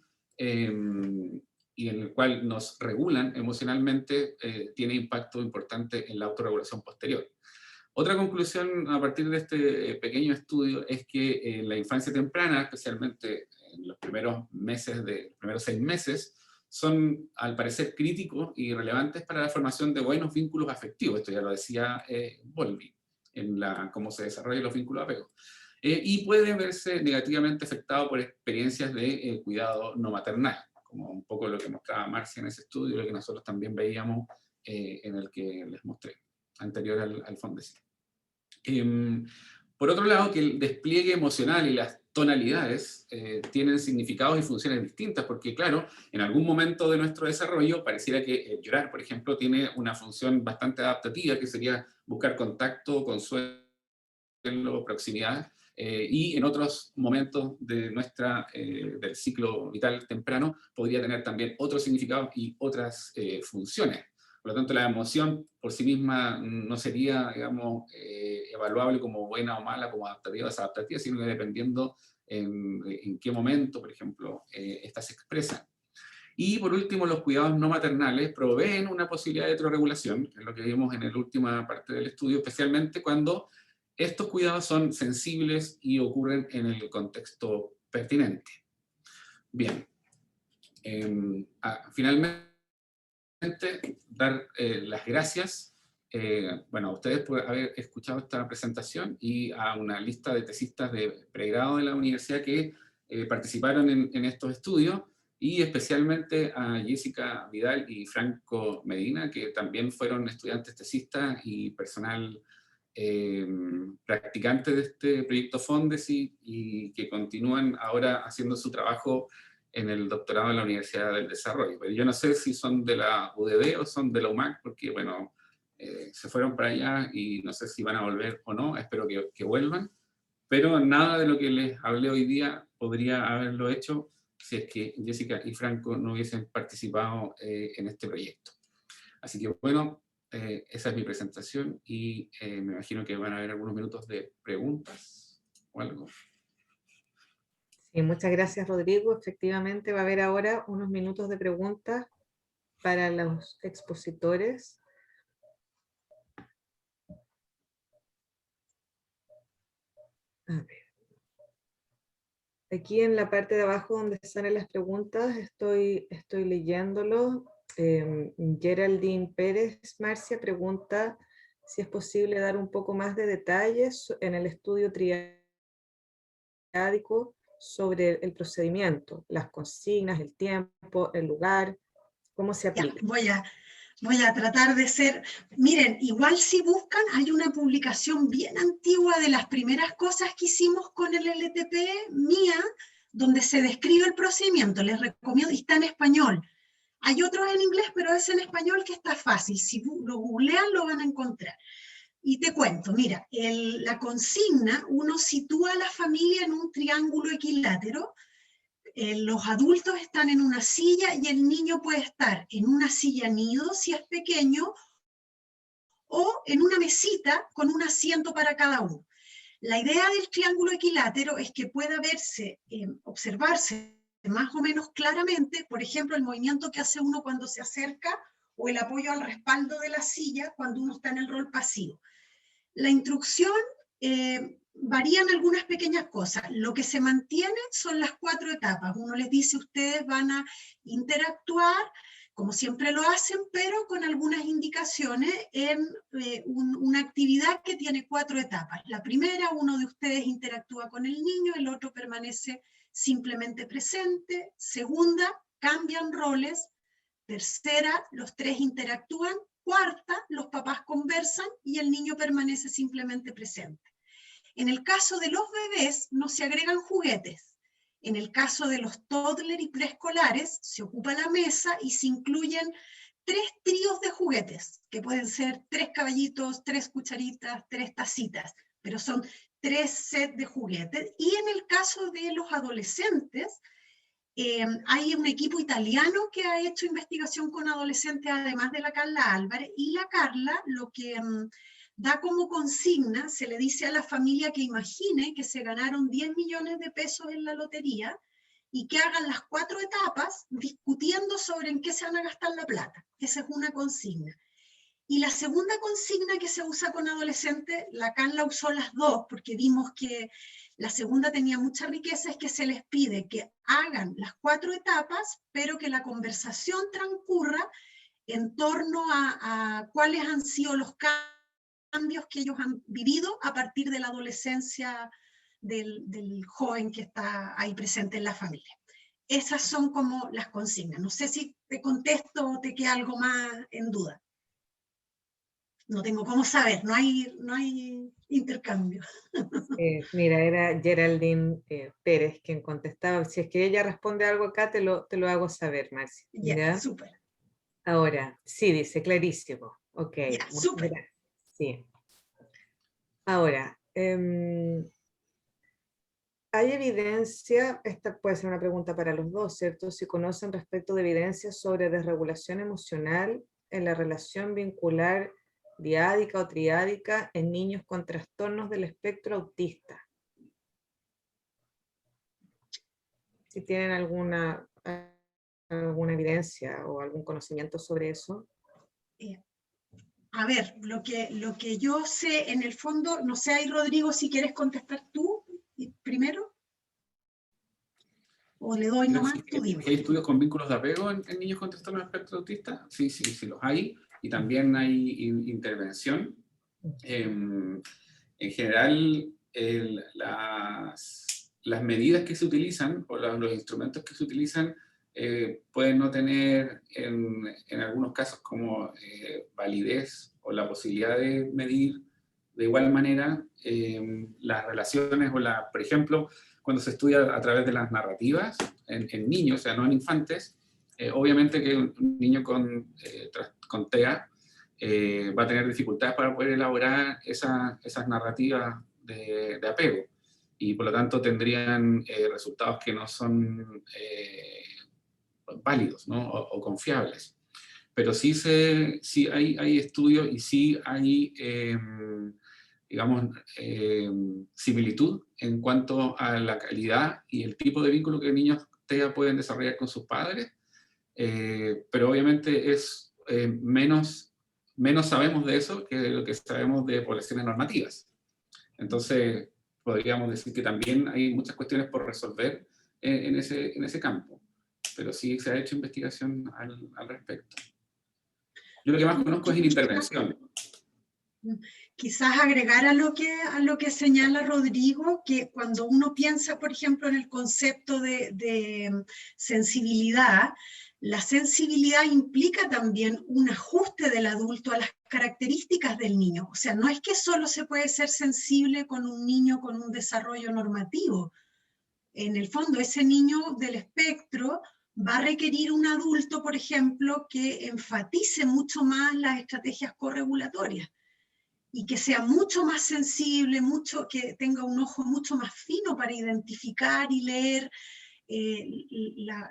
y en el cual nos regulan emocionalmente, tiene impacto importante en la autorregulación posterior. Otra conclusión a partir de este pequeño estudio es que en la infancia temprana, especialmente en los primeros 6 meses, son al parecer críticos y relevantes para la formación de buenos vínculos afectivos. Esto ya lo decía Bowlby, en cómo se desarrollan los vínculos de apego. Y pueden verse negativamente afectados por experiencias de cuidado no maternal, como un poco lo que mostraba Marcia en ese estudio, lo que nosotros también veíamos en el que les mostré, anterior al Fondesit. Por otro lado, que el despliegue emocional y las tonalidades tienen significados y funciones distintas, porque claro, en algún momento de nuestro desarrollo pareciera que llorar, por ejemplo, tiene una función bastante adaptativa, que sería buscar contacto, consuelo, proximidad, y en otros momentos de del ciclo vital temprano podría tener también otros significados y otras funciones. Por lo tanto, la emoción por sí misma no sería, digamos, evaluable como buena o mala, como adaptativa o desadaptativa, sino que dependiendo en qué momento, por ejemplo, estas se expresan. Y por último, los cuidados no maternales proveen una posibilidad de heterorregulación, que es lo que vimos en la última parte del estudio, especialmente cuando estos cuidados son sensibles y ocurren en el contexto pertinente. Bien, finalmente, dar las gracias bueno, a ustedes por haber escuchado esta presentación y a una lista de tesistas de pregrado de la universidad que participaron en estos estudios, y especialmente a Jessica Vidal y Franco Medina, que también fueron estudiantes tesistas y personal practicante de este proyecto Fondesit, y que continúan ahora haciendo su trabajo en el doctorado en la Universidad del Desarrollo. Pero yo no sé si son de la UDD o son de la UMAC, porque bueno, se fueron para allá y no sé si van a volver o no, espero que vuelvan. Pero nada de lo que les hablé hoy día podría haberlo hecho si es que Jessica y Franco no hubiesen participado en este proyecto. Así que bueno, esa es mi presentación y me imagino que van a haber algunos minutos de preguntas o algo. Sí, muchas gracias, Rodrigo. Efectivamente va a haber ahora unos minutos de preguntas para los expositores. A ver. Aquí en la parte de abajo donde salen las preguntas estoy leyéndolo. Geraldine Pérez Marcia pregunta si es posible dar un poco más de detalles en el estudio triádico sobre el procedimiento, las consignas, el tiempo, el lugar, cómo se aplica. Ya, voy a tratar de ser... Miren, igual si buscan, hay una publicación bien antigua de las primeras cosas que hicimos con el LTP mía, donde se describe el procedimiento. Les recomiendo, y está en español. Hay otros en inglés, pero es en español que está fácil. Si lo googlean, lo van a encontrar. Y te cuento, mira, la consigna, uno sitúa a la familia en un triángulo equilátero. Los adultos están en una silla y el niño puede estar en una silla nido si es pequeño o en una mesita con un asiento para cada uno. La idea del triángulo equilátero es que pueda verse, observarse más o menos claramente, por ejemplo, el movimiento que hace uno cuando se acerca o el apoyo al respaldo de la silla cuando uno está en el rol pasivo. La instrucción varían algunas pequeñas cosas. Lo que se mantiene son las 4 etapas. Uno les dice, ustedes van a interactuar, como siempre lo hacen, pero con algunas indicaciones en una actividad que tiene 4 etapas. La primera, uno de ustedes interactúa con el niño, el otro permanece simplemente presente. Segunda, cambian roles. Tercera, los 3 interactúan. Cuarta, los papás conversan y el niño permanece simplemente presente. En el caso de los bebés, no se agregan juguetes. En el caso de los toddler y preescolares, se ocupa la mesa y se incluyen 3 tríos de juguetes, que pueden ser 3 caballitos, 3 cucharitas, 3 tacitas, pero son 3 sets de juguetes. Y en el caso de los adolescentes, hay un equipo italiano que ha hecho investigación con adolescentes, además de la Carla Álvarez, y la Carla lo que da como consigna, se le dice a la familia que imagine que se ganaron 10 millones de pesos en la lotería y que hagan las 4 etapas discutiendo sobre en qué se van a gastar la plata. Esa es una consigna. Y la segunda consigna que se usa con adolescentes, la Carla usó las dos, porque vimos que la segunda tenía mucha riqueza, es que se les pide que hagan las 4 etapas, pero que la conversación transcurra en torno a cuáles han sido los cambios que ellos han vivido a partir de la adolescencia del joven que está ahí presente en la familia. Esas son como las consignas. No sé si te contesto o te queda algo más en duda. No tengo cómo saber, no hay intercambio. Mira, era Geraldine Pérez quien contestaba. Si es que ella responde algo acá, te lo hago saber, Marcia. Ya, súper. Ahora, sí, dice, clarísimo. Ok, Ya, súper. Sí. Ahora, ¿hay evidencia? Esta puede ser una pregunta para los dos, ¿cierto? Si conocen respecto de evidencia sobre desregulación emocional en la relación vincular diádica o triádica en niños con trastornos del espectro autista. Si tienen alguna evidencia o algún conocimiento sobre eso. A ver, lo que yo sé en el fondo, no sé, ahí Rodrigo, si quieres contestar tú primero, o le doy nomás, tú dime. ¿Hay estudios con vínculos de apego en niños con trastorno de espectro autista? Sí, sí, sí los hay, y también hay intervención. En general, las medidas que se utilizan, o los instrumentos que se utilizan, pueden no tener, en algunos casos, como validez o la posibilidad de medir de igual manera las relaciones, por ejemplo, cuando se estudia a través de las narrativas en niños, o sea, no en infantes, obviamente que un niño con TEA va a tener dificultades para poder elaborar esas narrativas de apego, y por lo tanto tendrían resultados que no son válidos, ¿no? o confiables. Pero sí hay estudios, y sí hay, digamos, similitud en cuanto a la calidad y el tipo de vínculo que niños TEA pueden desarrollar con sus padres, pero obviamente es menos sabemos de eso que de lo que sabemos de poblaciones normativas. Entonces, podríamos decir que también hay muchas cuestiones por resolver en ese campo, pero sí se ha hecho investigación al respecto. Yo lo que más conozco es en intervención. Quizás agregar a lo que señala Rodrigo, que cuando uno piensa, por ejemplo, en el concepto de sensibilidad, la sensibilidad implica también un ajuste del adulto a las características del niño. O sea, no es que solo se puede ser sensible con un niño con un desarrollo normativo. En el fondo, ese niño del espectro va a requerir un adulto, por ejemplo, que enfatice mucho más las estrategias corregulatorias y que sea mucho más sensible, que tenga un ojo mucho más fino para identificar y leer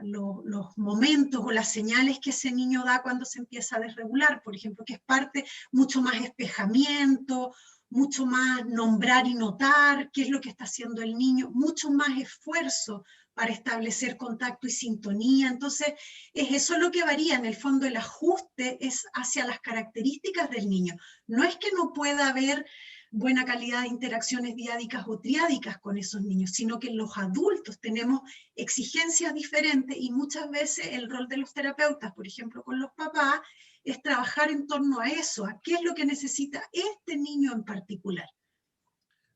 los momentos o las señales que ese niño da cuando se empieza a desregular, por ejemplo, que es parte mucho más espejamiento, mucho más nombrar y notar qué es lo que está haciendo el niño, mucho más esfuerzo para establecer contacto y sintonía. Entonces, es eso lo que varía. En el fondo, el ajuste es hacia las características del niño. No es que no pueda haber buena calidad de interacciones diádicas o triádicas con esos niños, sino que los adultos tenemos exigencias diferentes, y muchas veces el rol de los terapeutas, por ejemplo, con los papás, es trabajar en torno a eso, a qué es lo que necesita este niño en particular.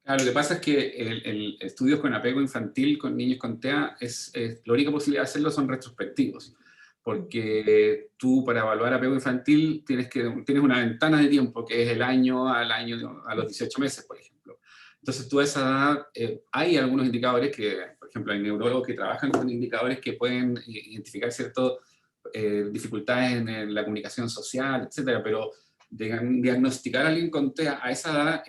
Claro, lo que pasa es que el estudios con apego infantil con niños con TEA, la única posibilidad de hacerlo son retrospectivos, porque tú, para evaluar apego infantil, tienes una ventana de tiempo, que es el año a los 18 meses, por ejemplo. Entonces, tú a esa edad, hay algunos indicadores por ejemplo, hay neurólogos que trabajan con indicadores que pueden identificar ciertas dificultades en la comunicación social, etcétera, pero diagnosticar a alguien con TEA a esa edad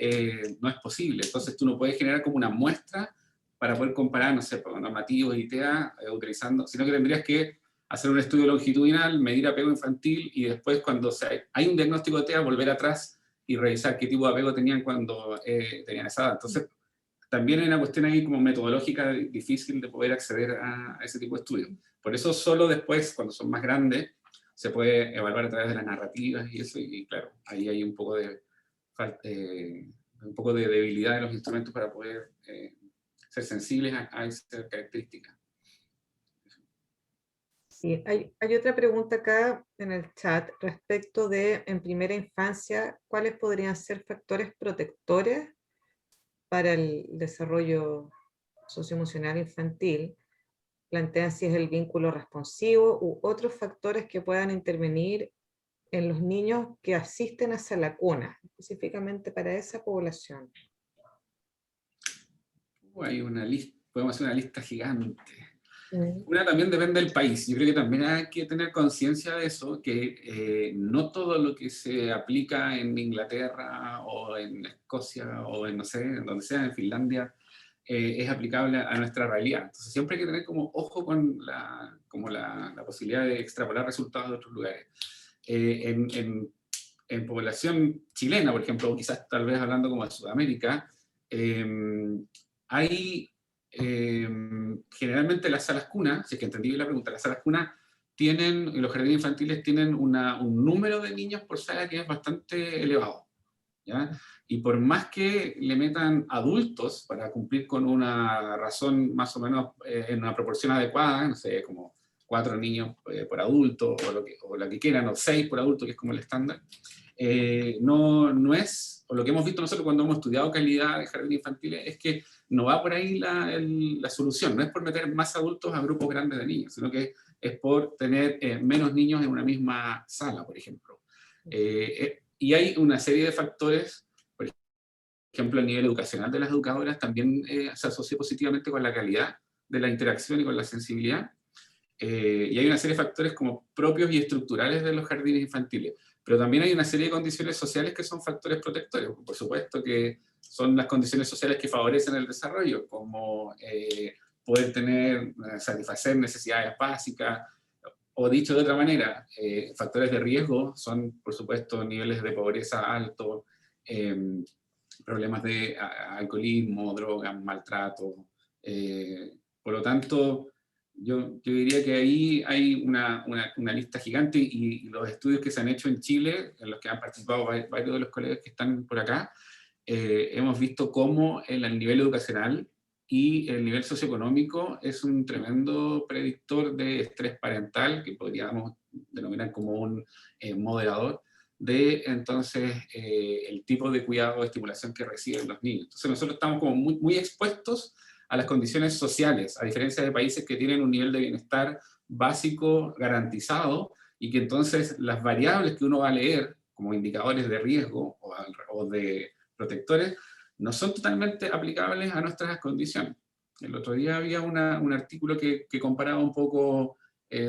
no es posible. Entonces, tú no puedes generar como una muestra para poder comparar, no sé, normativos y TEA utilizando, sino que tendrías que hacer un estudio longitudinal, medir apego infantil, y después, cuando hay un diagnóstico de TEA, volver atrás y revisar qué tipo de apego tenían cuando tenían esa edad. Entonces, también hay una cuestión ahí como metodológica difícil de poder acceder a ese tipo de estudios. Por eso solo después, cuando son más grandes, se puede evaluar a través de las narrativas y eso, y claro, ahí hay un poco de debilidad de los instrumentos para poder ser sensibles a esa característica. Sí, hay otra pregunta acá en el chat respecto de, en primera infancia, ¿cuáles podrían ser factores protectores para el desarrollo socioemocional infantil? Plantean si es el vínculo responsivo u otros factores que puedan intervenir en los niños que asisten hacia la cuna, específicamente para esa población. Hay una lista, podemos hacer una lista gigante. Una también depende del país. Yo creo que también hay que tener conciencia de eso, que no todo lo que se aplica en Inglaterra o en Escocia o en, no sé, en donde sea, en Finlandia, es aplicable a nuestra realidad. Entonces siempre hay que tener como ojo con la posibilidad de extrapolar resultados de otros lugares. En población chilena, por ejemplo, o quizás tal vez hablando como de Sudamérica, hay generalmente las salas cuna, si es que entendí bien la pregunta, las salas cuna tienen, los jardines infantiles tienen un número de niños por sala que es bastante elevado, ¿ya? Y por más que le metan adultos para cumplir con una razón más o menos en una proporción adecuada, no sé, como 4 niños por adulto, o la que quieran, o 6 por adulto, que es como el estándar, no es, o lo que hemos visto nosotros cuando hemos estudiado calidad de jardines infantiles, es que no va por ahí la solución, no es por meter más adultos a grupos grandes de niños, sino que es por tener menos niños en una misma sala, por ejemplo. Y hay una serie de factores, por ejemplo, el nivel educacional de las educadoras también se asocia positivamente con la calidad de la interacción y con la sensibilidad. Y hay una serie de factores como propios y estructurales de los jardines infantiles, pero también hay una serie de condiciones sociales que son factores protectores, por supuesto que son las condiciones sociales que favorecen el desarrollo, como poder satisfacer necesidades básicas, o dicho de otra manera, factores de riesgo son, por supuesto, niveles de pobreza altos, problemas de alcoholismo, drogas, maltrato. Por lo tanto, yo diría que ahí hay una lista gigante, y los estudios que se han hecho en Chile, en los que han participado varios de los colegas que están por acá, hemos visto cómo el nivel educacional y el nivel socioeconómico es un tremendo predictor de estrés parental, que podríamos denominar como un moderador de entonces el tipo de cuidado o estimulación que reciben los niños. Entonces nosotros estamos como muy expuestos a las condiciones sociales, a diferencia de países que tienen un nivel de bienestar básico garantizado, y que entonces las variables que uno va a leer como indicadores de riesgo o de protectores no son totalmente aplicables a nuestras condiciones. El otro día había un artículo que comparaba un poco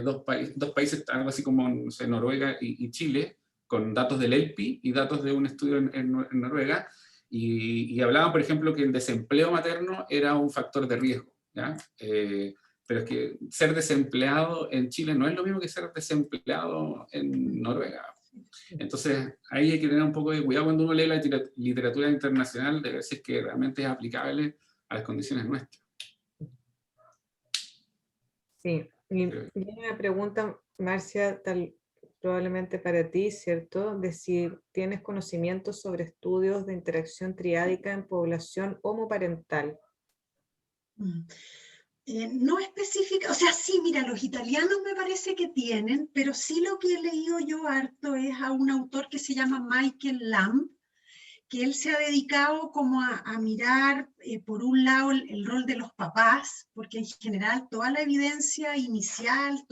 dos países, algo así como, no sé, Noruega y Chile, con datos del ELPI y datos de un estudio en Noruega, y hablaban, por ejemplo, que el desempleo materno era un factor de riesgo, ¿ya? Pero es que ser desempleado en Chile no es lo mismo que ser desempleado en Noruega. Entonces, ahí hay que tener un poco de cuidado cuando uno lee la literatura internacional, de ver si es que realmente es aplicable a las condiciones nuestras. Sí, y una pregunta, Marcia, probablemente para ti, ¿cierto? De si tienes conocimientos sobre estudios de interacción triádica en población homoparental. No específica, o sea, sí, mira, los italianos me parece que tienen, pero sí lo que he leído yo harto es a un autor que se llama Michael Lamb, que él se ha dedicado como a mirar, por un lado, el rol de los papás, porque en general toda la evidencia inicial,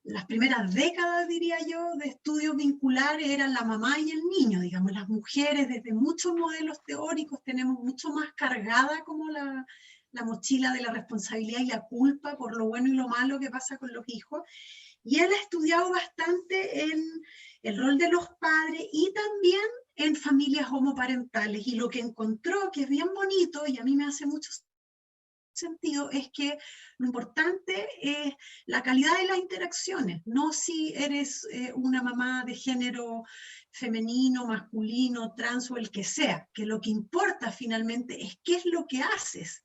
las primeras décadas, diría yo, de estudios vinculares eran la mamá y el niño, digamos, las mujeres desde muchos modelos teóricos tenemos mucho más cargada como la mochila de la responsabilidad y la culpa por lo bueno y lo malo que pasa con los hijos, y él ha estudiado bastante en el rol de los padres y también en familias homoparentales, y lo que encontró, que es bien bonito y a mí me hace mucho sentido, es que lo importante es la calidad de las interacciones, no si eres una mamá de género femenino, masculino, trans o el que sea, que lo que importa finalmente es qué es lo que haces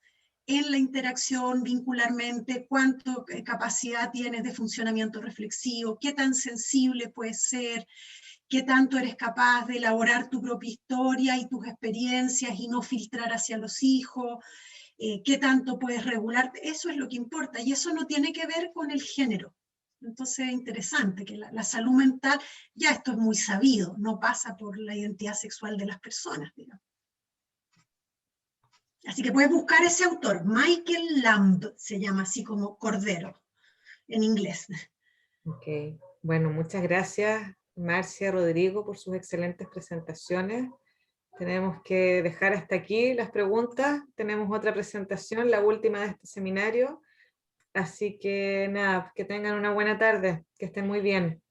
en la interacción vincularmente, cuánto capacidad tienes de funcionamiento reflexivo, qué tan sensible puedes ser, qué tanto eres capaz de elaborar tu propia historia y tus experiencias y no filtrar hacia los hijos, qué tanto puedes regularte, eso es lo que importa, y eso no tiene que ver con el género. Entonces es interesante que la salud mental, ya esto es muy sabido, no pasa por la identidad sexual de las personas, digamos. Así que puedes buscar ese autor, Michael Lamb, se llama así como Cordero, en inglés. Ok, bueno, muchas gracias Marcia, Rodrigo, por sus excelentes presentaciones. Tenemos que dejar hasta aquí las preguntas. Tenemos otra presentación, la última de este seminario. Así que nada, que tengan una buena tarde, que estén muy bien.